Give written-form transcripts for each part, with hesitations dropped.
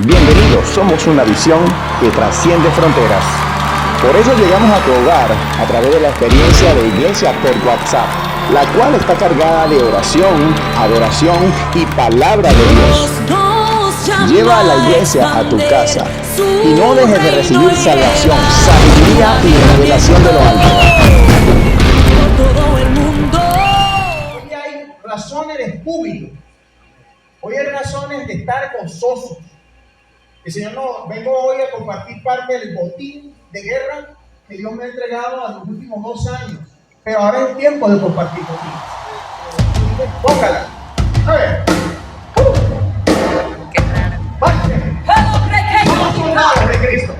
Bienvenidos, somos una visión que trasciende fronteras. Por eso llegamos a tu hogar a través de la experiencia de Iglesia por WhatsApp, la cual está cargada de oración, adoración y palabra de Dios. Lleva a la iglesia a tu casa y no dejes de recibir salvación, sabiduría y revelación de lo alto. Hoy hay razones de júbilo. Hoy hay razones de estar gozosos. El Señor vengo hoy a compartir parte del botín de guerra que Dios me ha entregado en los últimos 2 años. Pero ahora es tiempo de compartir botín. Tócala. A ver. Vamos soldados de Cristo.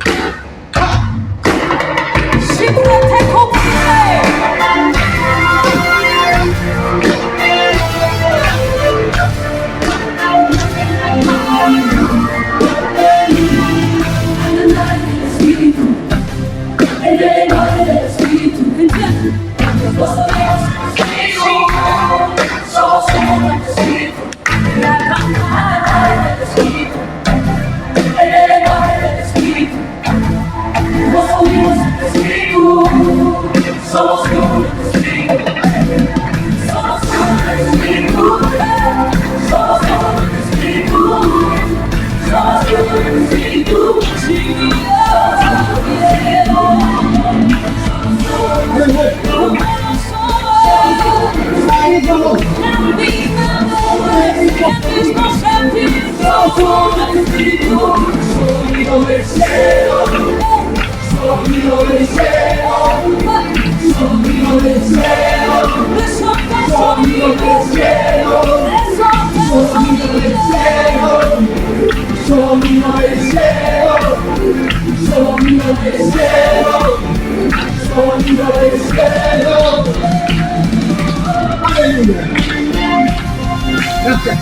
Gracias.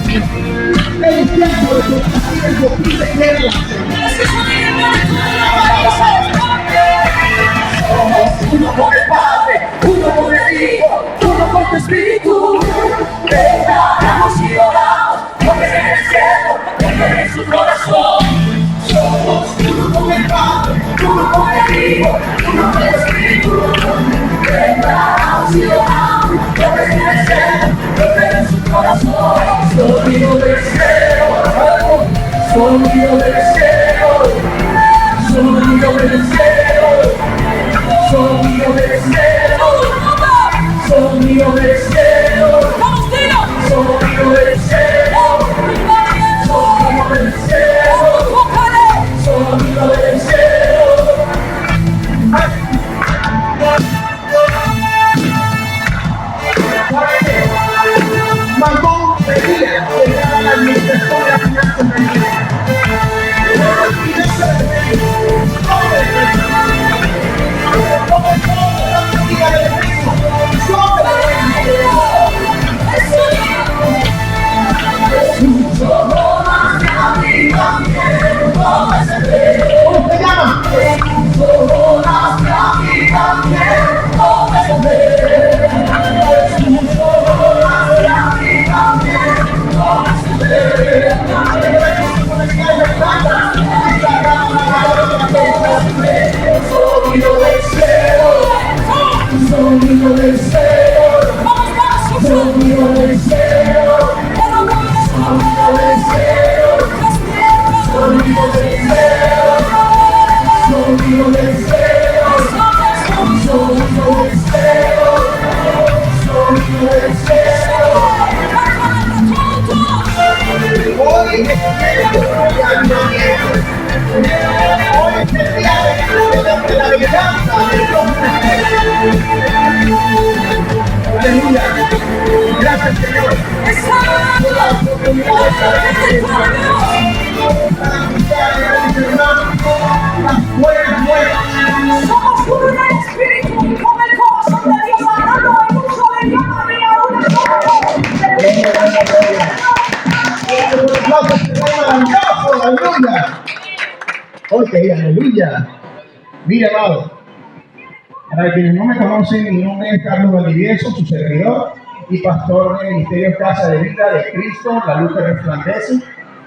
El tiempo de compartir el botín de guerra. Somos uno con el Padre, uno con el Hijo, uno con tu Espíritu. Declaramos y oramos, porque en el cielo, porque en su corazón. Somos uno con el Padre, uno con el Hijo, uno con el Espíritu. Declaramos y oramos, porque en el cielo, porque en su corazón. Sonido del cielo, sonido del cielo, sonido del cielo, sonido del cielo, sonido del cielo, sonido del cielo, sonido del cielo, sonido del cielo. Mandó pedía que era la administración de la finanza en el día. ¿Cómo se llama? Sonido del cielo, sonido del cielo, sonido del cielo, sonido del cielo, sonido del cielo, sonido del cielo, sonido del cielo, sonido del cielo. Hoy es el día de la venganza de Dios. Aleluya. Gracias, Señor. Somos uno en el espíritu, con el corazón de Dios hablando en un solo idioma de una sola. Aleluya. Ok, aleluya. Mira, amado. Para quienes no me conocen, mi nombre es Carlos Valdivieso, su servidor y pastor del Ministerio Casa de Vida de Cristo, la luz que resplandece.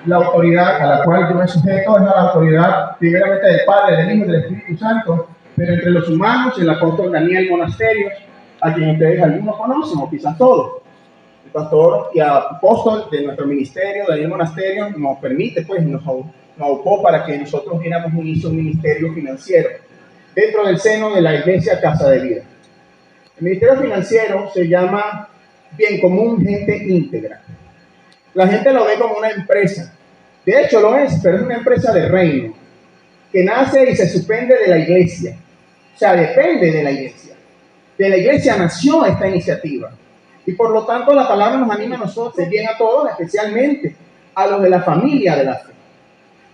La autoridad a la cual yo me sujeto es la autoridad primeramente del Padre, del Hijo y del Espíritu Santo, pero entre los humanos, el apóstol Daniel Monasterios, a quien ustedes algunos conocen, o quizás todos. El pastor y apóstol de nuestro ministerio, Daniel Monasterios, nos permite, pues, nos ocupó para que nosotros diéramos un ministerio financiero dentro del seno de la Iglesia Casa de Vida. El ministerio financiero se llama Bien Común Gente Íntegra. La gente lo ve como una empresa. De hecho lo es, pero es una empresa de reino, que nace y se suspende de la iglesia. O sea, depende de la iglesia. De la iglesia nació esta iniciativa. Y por lo tanto la palabra nos anima a nosotros, bien a todos, especialmente a los de la familia de la fe.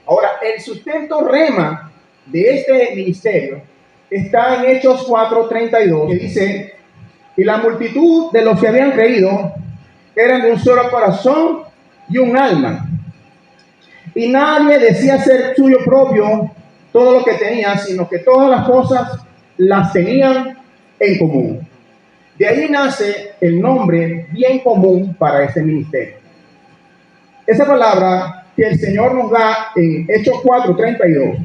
Ahora, el sustento rema de este ministerio está en Hechos 4:32, que dice: y la multitud de los que habían creído eran de un solo corazón y un alma. Y nadie decía ser suyo propio todo lo que tenía, sino que todas las cosas las tenían en común. De ahí nace el nombre Bien Común para este ministerio. Esa palabra que el Señor nos da en Hechos 4:32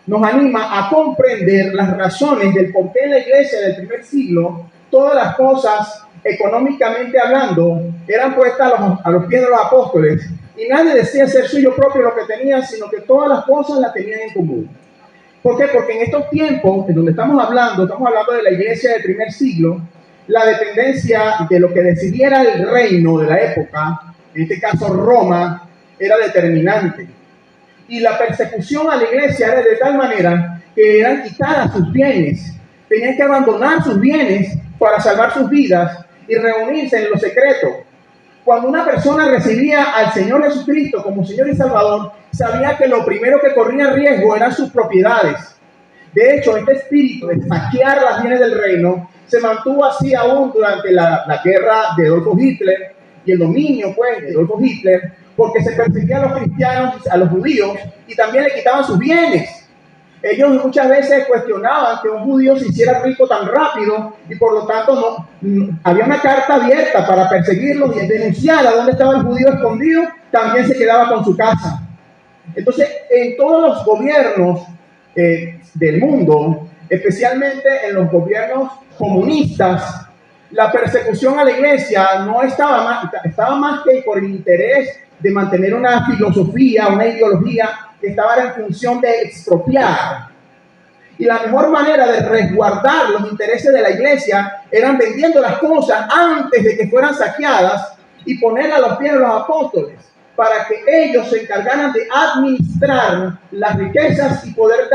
nos anima a comprender las razones del por qué en la iglesia del primer siglo todas las cosas, económicamente hablando, eran puestas a los pies de los apóstoles, y nadie decía ser suyo propio lo que tenían, sino que todas las cosas las tenían en común. ¿Por qué? Porque en estos tiempos en donde estamos hablando de la iglesia del primer siglo, la dependencia de lo que decidiera el reino de la época, en este caso Roma, era determinante. Y la persecución a la iglesia era de tal manera que eran quitadas sus bienes. Tenían que abandonar sus bienes para salvar sus vidas y reunirse en lo secreto. Cuando una persona recibía al Señor Jesucristo como Señor y Salvador, sabía que lo primero que corría riesgo eran sus propiedades. De hecho, este espíritu de saquear las bienes del reino se mantuvo así aún durante la guerra de Adolfo Hitler y el dominio, pues, de Adolfo Hitler, porque se perseguía a los cristianos, a los judíos, y también le quitaban sus bienes. Ellos muchas veces cuestionaban que un judío se hiciera rico tan rápido, y por lo tanto había una carta abierta para perseguirlos y denunciar a dónde estaba el judío escondido. También se quedaba con su casa. Entonces, en todos los gobiernos del mundo, especialmente en los gobiernos comunistas, la persecución a la iglesia no estaba más que por el interés de mantener una filosofía, una ideología que estaba en función de expropiar. Y la mejor manera de resguardar los intereses de la iglesia eran vendiendo las cosas antes de que fueran saqueadas y ponerlas a los pies de los apóstoles, para que ellos se encargaran de administrar las riquezas y poder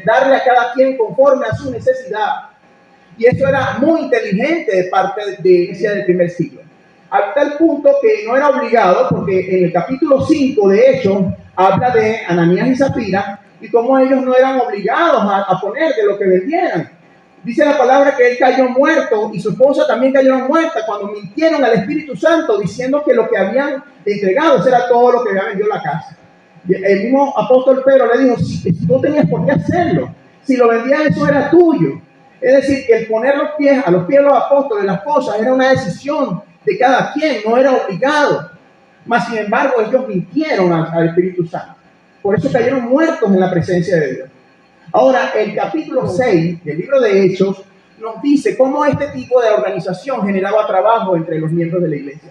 darle a cada quien conforme a su necesidad. Y eso era muy inteligente de parte de la iglesia del primer siglo. A tal punto que no era obligado, porque en el capítulo 5 de Hechos habla de Ananías y Zafira y cómo ellos no eran obligados a poner de lo que vendieran. Dice la palabra que él cayó muerto y su esposa también cayeron muertas cuando mintieron al Espíritu Santo diciendo que lo que habían entregado era todo lo que había vendido la casa. El mismo apóstol Pedro le dijo: si tú tenías por qué hacerlo, si lo vendían eso era tuyo. Es decir, que el poner a los pies de los apóstoles las cosas era una decisión de cada quien, no era obligado. Mas sin embargo ellos mintieron al Espíritu Santo, por eso cayeron muertos en la presencia de Dios. Ahora, el capítulo 6 del libro de Hechos nos dice cómo este tipo de organización generaba trabajo entre los miembros de la iglesia.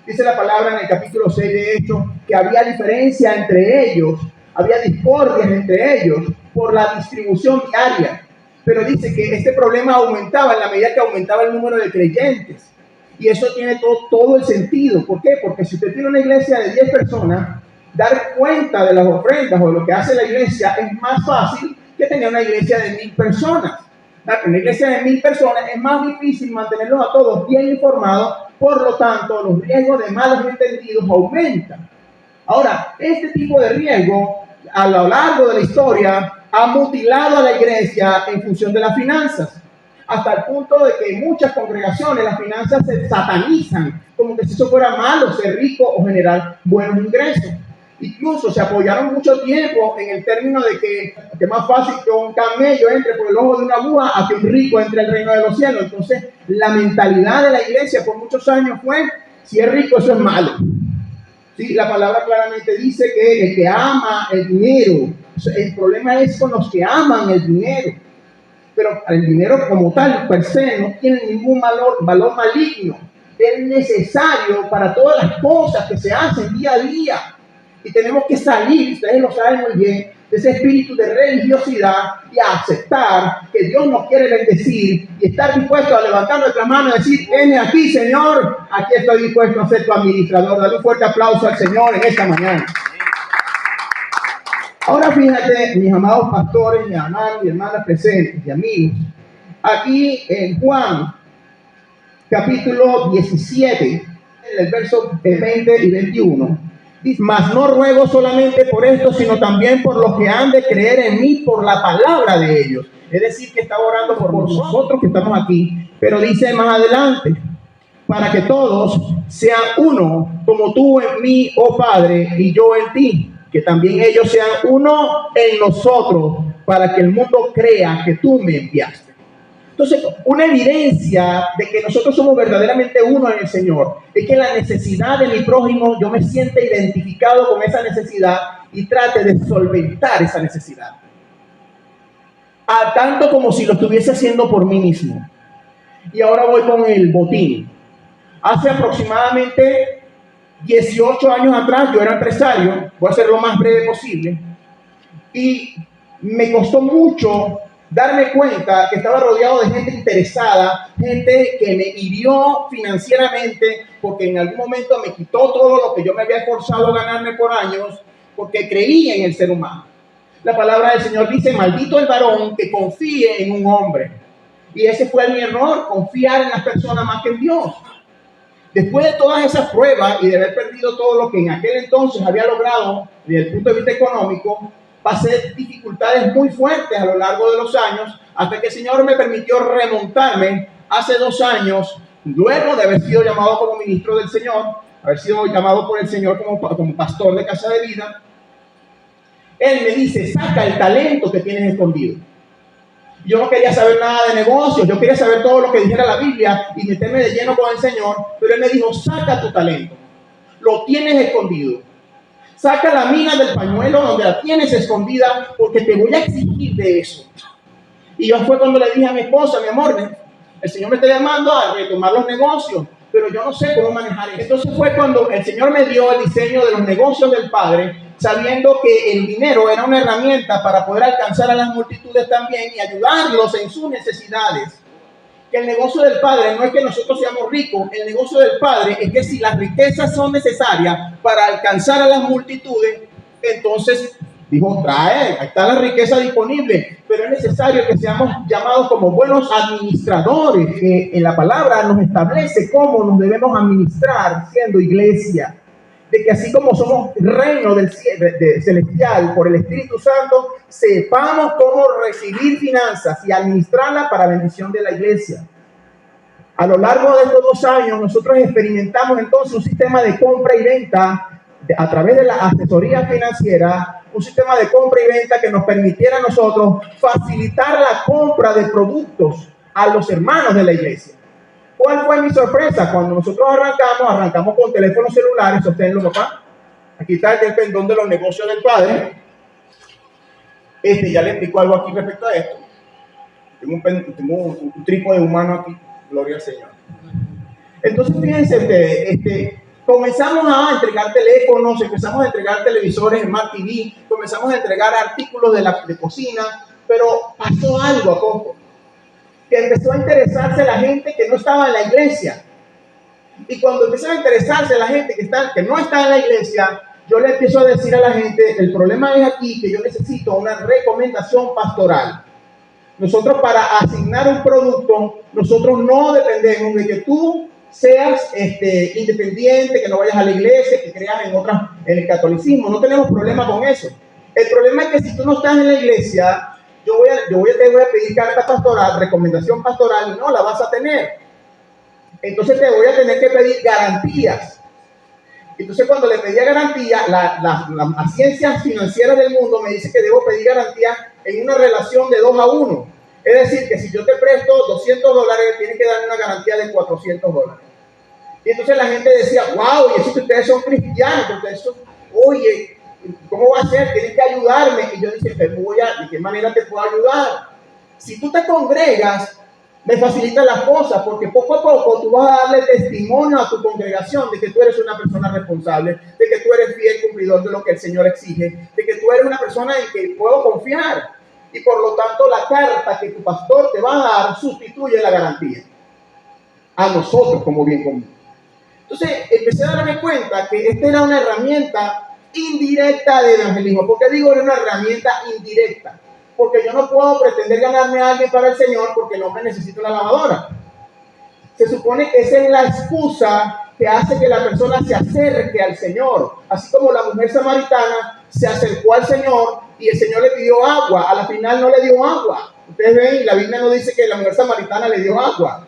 Dice la palabra en el capítulo 6 de Hechos que había diferencia entre ellos, había discordias entre ellos por la distribución diaria. Pero dice que este problema aumentaba en la medida que aumentaba el número de creyentes. Y eso tiene todo el sentido. ¿Por qué? Porque si usted tiene una iglesia de 10 personas, dar cuenta de las ofrendas o de lo que hace la iglesia es más fácil que tener una iglesia de 1000 personas. En una iglesia de 1000 personas es más difícil mantenerlos a todos bien informados, por lo tanto los riesgos de malos entendidos aumentan. Ahora, este tipo de riesgo a lo largo de la historia ha mutilado a la iglesia en función de las finanzas, hasta el punto de que en muchas congregaciones las finanzas se satanizan, como que si eso fuera malo, ser rico o generar buenos ingresos. Incluso se apoyaron mucho tiempo en el término de que es más fácil que un camello entre por el ojo de una aguja a que un rico entre al reino de los cielos. Entonces, la mentalidad de la iglesia por muchos años fue: si es rico, eso es malo. Sí, la palabra claramente dice que el que ama el dinero, el problema es con los que aman el dinero, pero el dinero como tal, per se, no tiene ningún valor maligno, es necesario para todas las cosas que se hacen día a día, y tenemos que salir, ustedes lo saben muy bien, de ese espíritu de religiosidad y a aceptar que Dios nos quiere bendecir y estar dispuesto a levantar nuestra mano y decir, heme aquí, Señor, aquí estoy dispuesto a ser tu administrador. Dale un fuerte aplauso al Señor en esta mañana. Ahora fíjate, mis amados pastores, mis hermanos y hermanas presentes y amigos, aquí en Juan, capítulo 17, en el verso 20 y 21, dice, mas no ruego solamente por esto, sino también por los que han de creer en mí por la palabra de ellos. Es decir, que está orando por nosotros que estamos aquí, pero dice más adelante, para que todos sean uno, como tú en mí, oh Padre, y yo en ti, que también ellos sean uno en nosotros, para que el mundo crea que tú me enviaste. Entonces, una evidencia de que nosotros somos verdaderamente uno en el Señor es que la necesidad de mi prójimo, yo me siento identificado con esa necesidad y trate de solventar esa necesidad. A tanto como si lo estuviese haciendo por mí mismo. Y ahora voy con el botín. Hace aproximadamente 18 años atrás yo era empresario, voy a ser lo más breve posible, y me costó mucho darme cuenta que estaba rodeado de gente interesada, gente que me hirió financieramente porque en algún momento me quitó todo lo que yo me había esforzado a ganarme por años porque creía en el ser humano. La palabra del Señor dice, maldito el varón que confíe en un hombre. Y ese fue mi error, confiar en las personas más que en Dios. Después de todas esas pruebas y de haber perdido todo lo que en aquel entonces había logrado desde el punto de vista económico, pasé dificultades muy fuertes a lo largo de los años, hasta que el Señor me permitió remontarme hace 2 años, luego de haber sido llamado como ministro del Señor, haber sido llamado por el Señor como pastor de Casa de Vida. Él me dice, saca el talento que tienes escondido. Yo no quería saber nada de negocios, yo quería saber todo lo que dijera la Biblia y meterme de lleno con el Señor, pero Él me dijo, saca tu talento, lo tienes escondido. Saca la mina del pañuelo donde la tienes escondida porque te voy a exigir de eso. Y yo fue cuando le dije a mi esposa, mi amor, el Señor me está llamando a retomar los negocios, pero yo no sé cómo manejar eso. Entonces fue cuando el Señor me dio el diseño de los negocios del Padre, sabiendo que el dinero era una herramienta para poder alcanzar a las multitudes también y ayudarlos en sus necesidades. Que el negocio del Padre no es que nosotros seamos ricos, el negocio del Padre es que si las riquezas son necesarias para alcanzar a las multitudes, entonces dijo, trae, ahí está la riqueza disponible, pero es necesario que seamos llamados como buenos administradores, que en la palabra nos establece cómo nos debemos administrar siendo iglesia. De que así como somos reino del celestial por el Espíritu Santo, sepamos cómo recibir finanzas y administrarlas para bendición de la iglesia. A lo largo de estos 2 años, nosotros experimentamos entonces un sistema de compra y venta a través de la asesoría financiera, un sistema de compra y venta que nos permitiera a nosotros facilitar la compra de productos a los hermanos de la iglesia. ¿Cuál fue mi sorpresa? Cuando nosotros arrancamos con teléfonos celulares, sosténlo papá. Aquí está el pendón de los negocios del Padre. Ya le explico algo aquí respecto a esto. Tengo un trípode humano aquí, gloria al Señor. Entonces fíjense ustedes, comenzamos a entregar teléfonos, empezamos a entregar televisores en Smart TV, comenzamos a entregar artículos de cocina, pero pasó algo a poco. Que empezó a interesarse la gente que no estaba en la iglesia. Y cuando empezó a interesarse la gente que no está en la iglesia, yo le empiezo a decir a la gente, el problema es aquí que yo necesito una recomendación pastoral. Nosotros para asignar un producto, nosotros no dependemos de que tú seas independiente, que no vayas a la iglesia, que creas en el catolicismo. No tenemos problema con eso. El problema es que si tú no estás en la iglesia, te voy a pedir carta pastoral, recomendación pastoral, y no la vas a tener. Entonces te voy a tener que pedir garantías. Entonces cuando le pedía garantía, las ciencias financieras del mundo me dice que debo pedir garantías en una relación de 2 a 1. Es decir, que si yo te presto $200, tienes que darme una garantía de $400. Y entonces la gente decía, wow, y eso que ustedes son cristianos, ustedes son, oye, ¿cómo va a ser? Tienen que ayudarme. Y yo dije, ¿de qué manera te puedo ayudar? Si tú te congregas, me facilitas las cosas, porque poco a poco tú vas a darle testimonio a tu congregación de que tú eres una persona responsable, de que tú eres fiel cumplidor de lo que el Señor exige, de que tú eres una persona en que puedo confiar. Y por lo tanto, la carta que tu pastor te va a dar sustituye la garantía a nosotros como bien común. Entonces, empecé a darme cuenta que esta era una herramienta indirecta de evangelismo. ¿Por qué digo era una herramienta indirecta? Porque yo no puedo pretender ganarme a alguien para el Señor porque el hombre necesita una lavadora. Se supone que esa es la excusa que hace que la persona se acerque al Señor. Así como la mujer samaritana se acercó al Señor y el Señor le pidió agua. A la final no le dio agua. Ustedes ven, la Biblia no dice que la mujer samaritana le dio agua.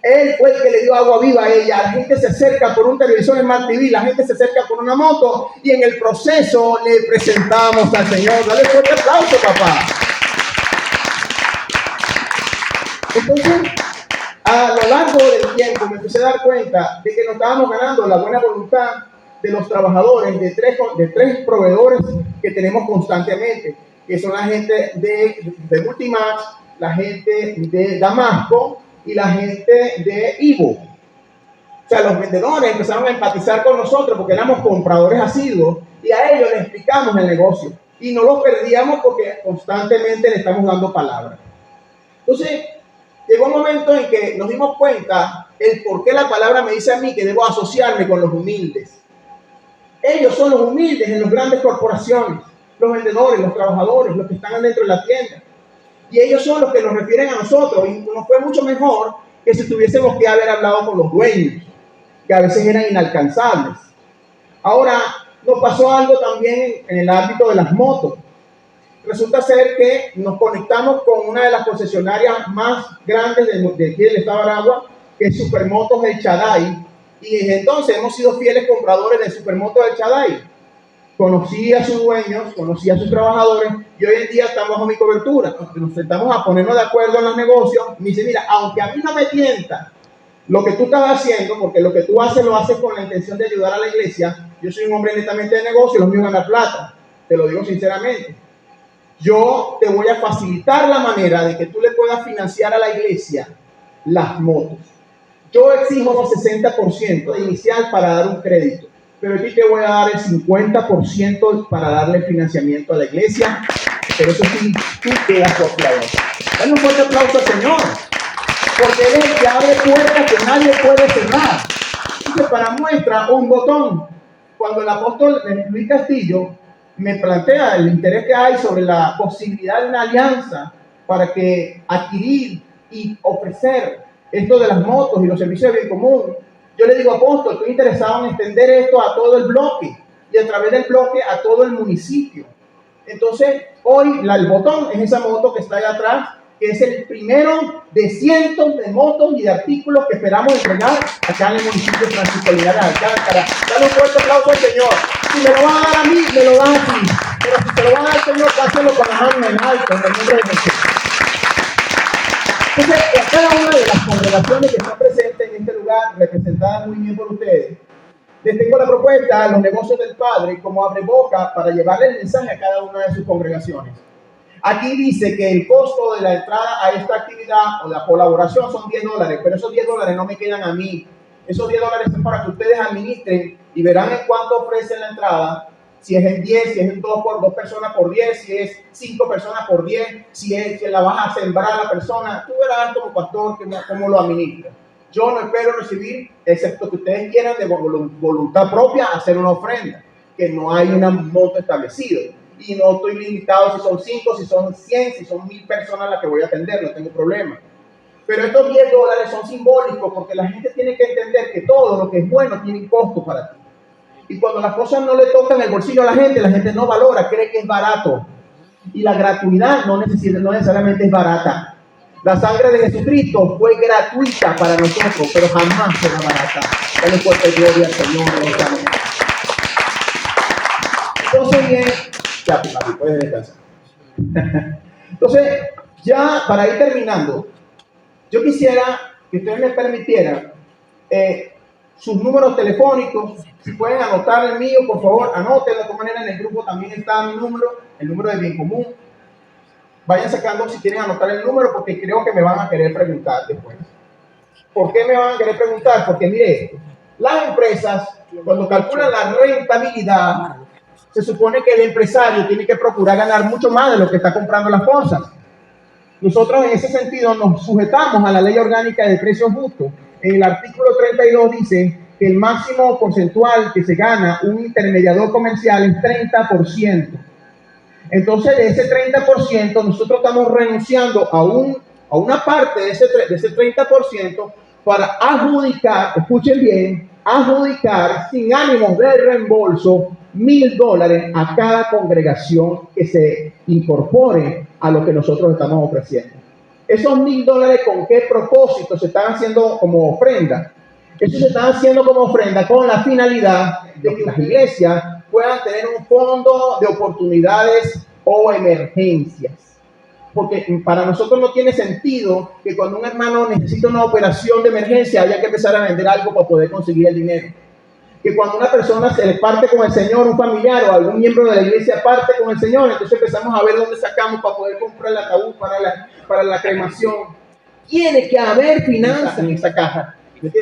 Él fue el que le dio agua viva a ella. La gente se acerca por un televisor en Smart TV, la gente se acerca por una moto y en el proceso le presentamos al Señor. Dale fuerte aplauso, papá. Entonces, a lo largo del tiempo me empecé a dar cuenta de que nos estábamos ganando la buena voluntad de los trabajadores, de tres proveedores que tenemos constantemente, que son la gente de Multimax, la gente de Damasco y la gente de Ivo. O sea, los vendedores empezaron a empatizar con nosotros porque éramos compradores asiduos y a ellos les explicamos el negocio y no los perdíamos porque constantemente le estamos dando palabras. Entonces, llegó un momento en que nos dimos cuenta el por qué la palabra me dice a mí que debo asociarme con los humildes. Ellos son los humildes en las grandes corporaciones, los vendedores, los trabajadores, los que están dentro de la tienda. Y ellos son los que nos refieren a nosotros. Y nos fue mucho mejor que si tuviésemos que haber hablado con los dueños, que a veces eran inalcanzables. Ahora, nos pasó algo también en el ámbito de las motos. Resulta ser que nos conectamos con una de las concesionarias más grandes de aquí del estado de Aragua, que es Supermotos El Shaddai. Y desde entonces hemos sido fieles compradores de Supermotos El Shaddai. Conocí a sus dueños, conocí a sus trabajadores y hoy en día estamos bajo mi cobertura. Nos sentamos a ponernos de acuerdo en los negocios. Me dice, mira, aunque a mí no me tienta lo que tú estás haciendo, porque lo que tú haces lo haces con la intención de ayudar a la iglesia. Yo soy un hombre netamente de negocio, los míos ganan plata, te lo digo sinceramente. Yo te voy a facilitar la manera de que tú le puedas financiar a la iglesia las motos. Yo exijo un 60% de inicial para dar un crédito, pero a ti te voy a dar el 50% para darle financiamiento a la iglesia, pero eso sí, tú quedas confiado. Dale un fuerte aplauso al Señor, porque Él es el que abre puertas que nadie puede cerrar. Entonces, para muestra, un botón. Cuando el apóstol Luis Castillo me plantea el interés que hay sobre la posibilidad de una alianza para que adquirir y ofrecer esto de las motos y los servicios de bien común, yo le digo, apóstol, estoy interesado en extender esto a todo el bloque y a través del bloque a todo el municipio. Entonces, hoy el botón es esa moto que está allá atrás, que es el primero de cientos de motos y de artículos que esperamos entregar acá en el municipio de Francisco Linares Alcántara. Dale un fuerte aplauso al Señor. Si me lo van a dar a mí, me lo dan a ti. Pero si se lo van a dar al Señor, dáselo con la mano en alto, en el nombre de Jesús. Entonces, a cada una de las congregaciones que están presentes en este lugar, representadas muy bien por ustedes, les tengo la propuesta a los negocios del Padre como abreboca para llevarle el mensaje a cada una de sus congregaciones. Aquí dice que el costo de la entrada a esta actividad o la colaboración son $10, pero esos $10 no me quedan a mí. Esos $10 es para que ustedes administren y verán en cuánto ofrecen la entrada. Si es en 10, si es en 2 por 2 personas por 10, si es 5 personas por 10, si es que la vas a sembrar a la persona. Tú verás como pastor cómo lo administra. Yo no espero recibir, excepto que ustedes quieran de voluntad propia hacer una ofrenda, que no hay un monto establecido. Y no estoy limitado si son 5, si son 100, si son 1000 personas las que voy a atender, no tengo problema. Pero estos $10 son simbólicos porque la gente tiene que entender que todo lo que es bueno tiene un costo para ti. Y cuando las cosas no le tocan el bolsillo a la gente no valora, cree que es barato. Y la gratuidad no necesariamente es barata. La sangre de Jesucristo fue gratuita para nosotros, pero jamás será barata. Dale fuerte gloria al Señor. Entonces, bien, ya, papi, puedes descansar. Entonces, ya para ir terminando, yo quisiera que ustedes me permitieran sus números telefónicos. Si pueden anotar el mío, por favor, anótenlo. De todas maneras, en el grupo también está mi número, el número de Bien Común. Vayan sacando si quieren anotar el número, porque creo que me van a querer preguntar después. ¿Por qué me van a querer preguntar? Porque mire esto, las empresas, cuando calculan la rentabilidad, se supone que el empresario tiene que procurar ganar mucho más de lo que está comprando las cosas. Nosotros en ese sentido nos sujetamos a la ley orgánica de precios justos. En el artículo 32 dice que el máximo porcentual que se gana un intermediador comercial es 30%. Entonces, de ese 30%, nosotros estamos renunciando a una parte de ese 30% para adjudicar, escuchen bien, adjudicar sin ánimos de reembolso $1,000 a cada congregación que se incorpore a lo que nosotros estamos ofreciendo. Esos $1,000, ¿con qué propósito se están haciendo como ofrenda? Eso se está haciendo como ofrenda con la finalidad de que las iglesias puedan tener un fondo de oportunidades o emergencias. Porque para nosotros no tiene sentido que cuando un hermano necesita una operación de emergencia haya que empezar a vender algo para poder conseguir el dinero. Que cuando una persona se le parte con el Señor, un familiar o algún miembro de la iglesia parte con el Señor, entonces empezamos a ver dónde sacamos para poder comprar el ataúd para la cremación. Tiene que haber finanzas en esa caja.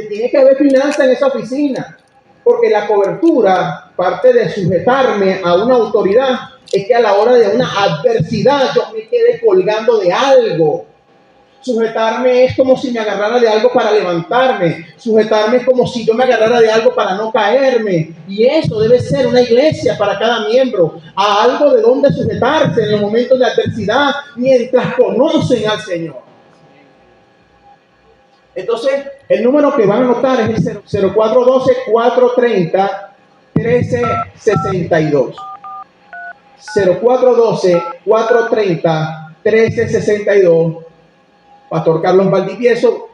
Tiene que haber finanzas en esa oficina. Porque la cobertura, parte de sujetarme a una autoridad, es que a la hora de una adversidad yo me quede colgando de algo. Sujetarme es como si me agarrara de algo para levantarme. Sujetarme es como si yo me agarrara de algo para no caerme. Y eso debe ser una iglesia para cada miembro. A algo de donde sujetarse en los momentos de adversidad mientras conocen al Señor. Entonces, el número que van a anotar es el 0412-430-1362. 0412-430-1362. Pastor Carlos Valdivieso,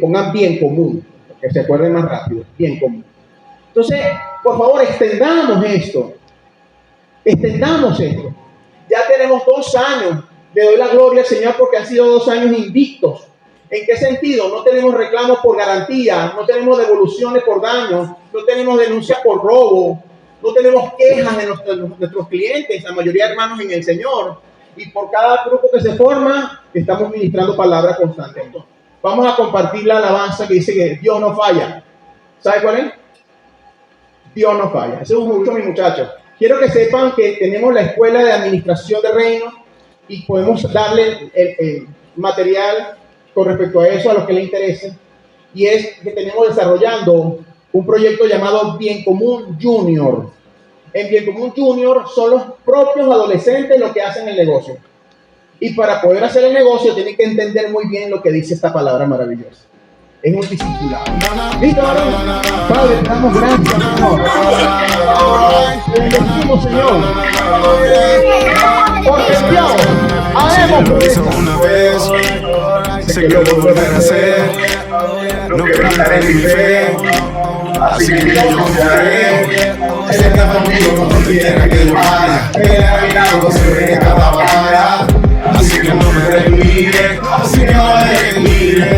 pongan Bien Común, que se acuerden más rápido, Bien Común. Entonces, por favor, extendamos esto. Extendamos esto. Ya tenemos 2 años. Le doy la gloria al Señor porque han sido 2 años invictos. ¿En qué sentido? No tenemos reclamos por garantía, no tenemos devoluciones por daños, no tenemos denuncias por robo, no tenemos quejas de nuestros clientes, la mayoría de hermanos en el Señor. Y por cada grupo que se forma, estamos ministrando palabras constantes. Vamos a compartir la alabanza que dice que Dios no falla. ¿Sabe cuál es? Dios no falla. Eso es mucho, mis muchachos. Quiero que sepan que tenemos la escuela de administración de reino y podemos darle el material con respecto a eso a los que les interese. Y es que tenemos desarrollando un proyecto llamado Bien Común Junior. En Bien Común Junior son los propios adolescentes los que hacen el negocio. Y para poder hacer el negocio tienen que entender muy bien lo que dice esta palabra maravillosa. Es un discipulado. ¿Listo, varón? Padre, te damos gracias, Señor. Te bendecimos, Señor. Porque Dios, haremos lo hizo una vez, sé que lo volverá a hacer. No quebrantaré mi fe, así que yo confiaré. Él está conmigo donde quiera que yo vaya. Él a mi lado siempre en cada batalla. Así que no me retire, así que no me retire.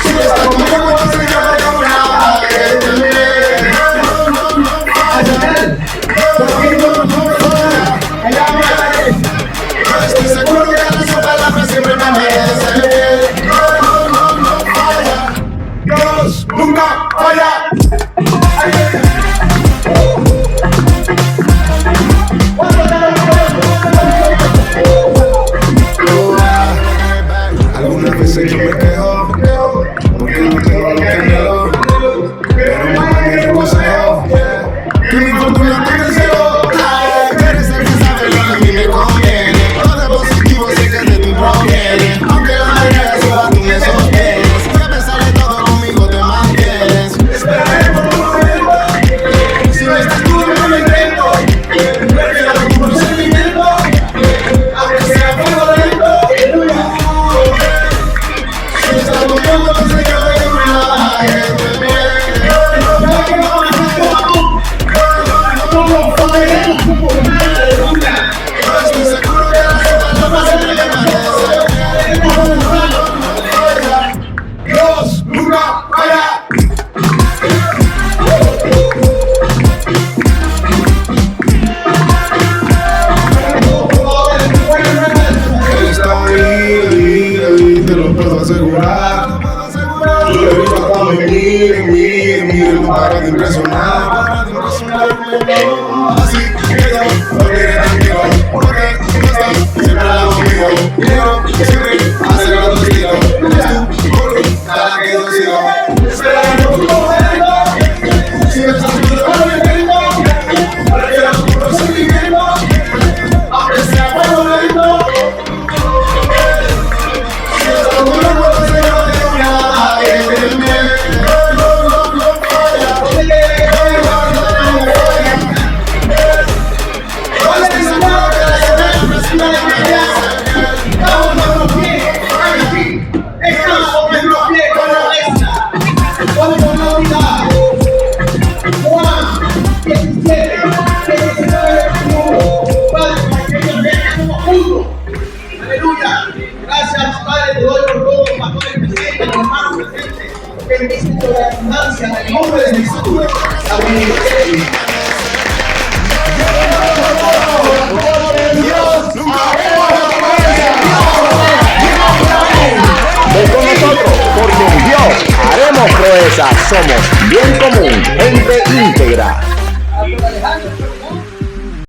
Si está conmigo, así que no tengo nada que temer. Estoy seguro que su palabra siempre permanece. No falla. Dios nunca falla. Así que yo lo quiere tranquilo, porque tú no estás siempre al lado conmigo. Quiero siempre hacerlo a tu estilo. Es tu voluntad la que yo sigo. Esperando tu momento, si me estás viendo con el ritmo, prefiero tu procedimiento, aunque sea fuego lento. Si estás conmigo, no tengo nada que temer. Aleluya. Gracias, Padre, te doy por todo, pastores presentes, hermanos presentes, que dicen sobre la abundancia en el nombre de Jesús. Amén. Ven con nosotros, porque en Dios haremos proezas. Somos bien común, gente íntegra.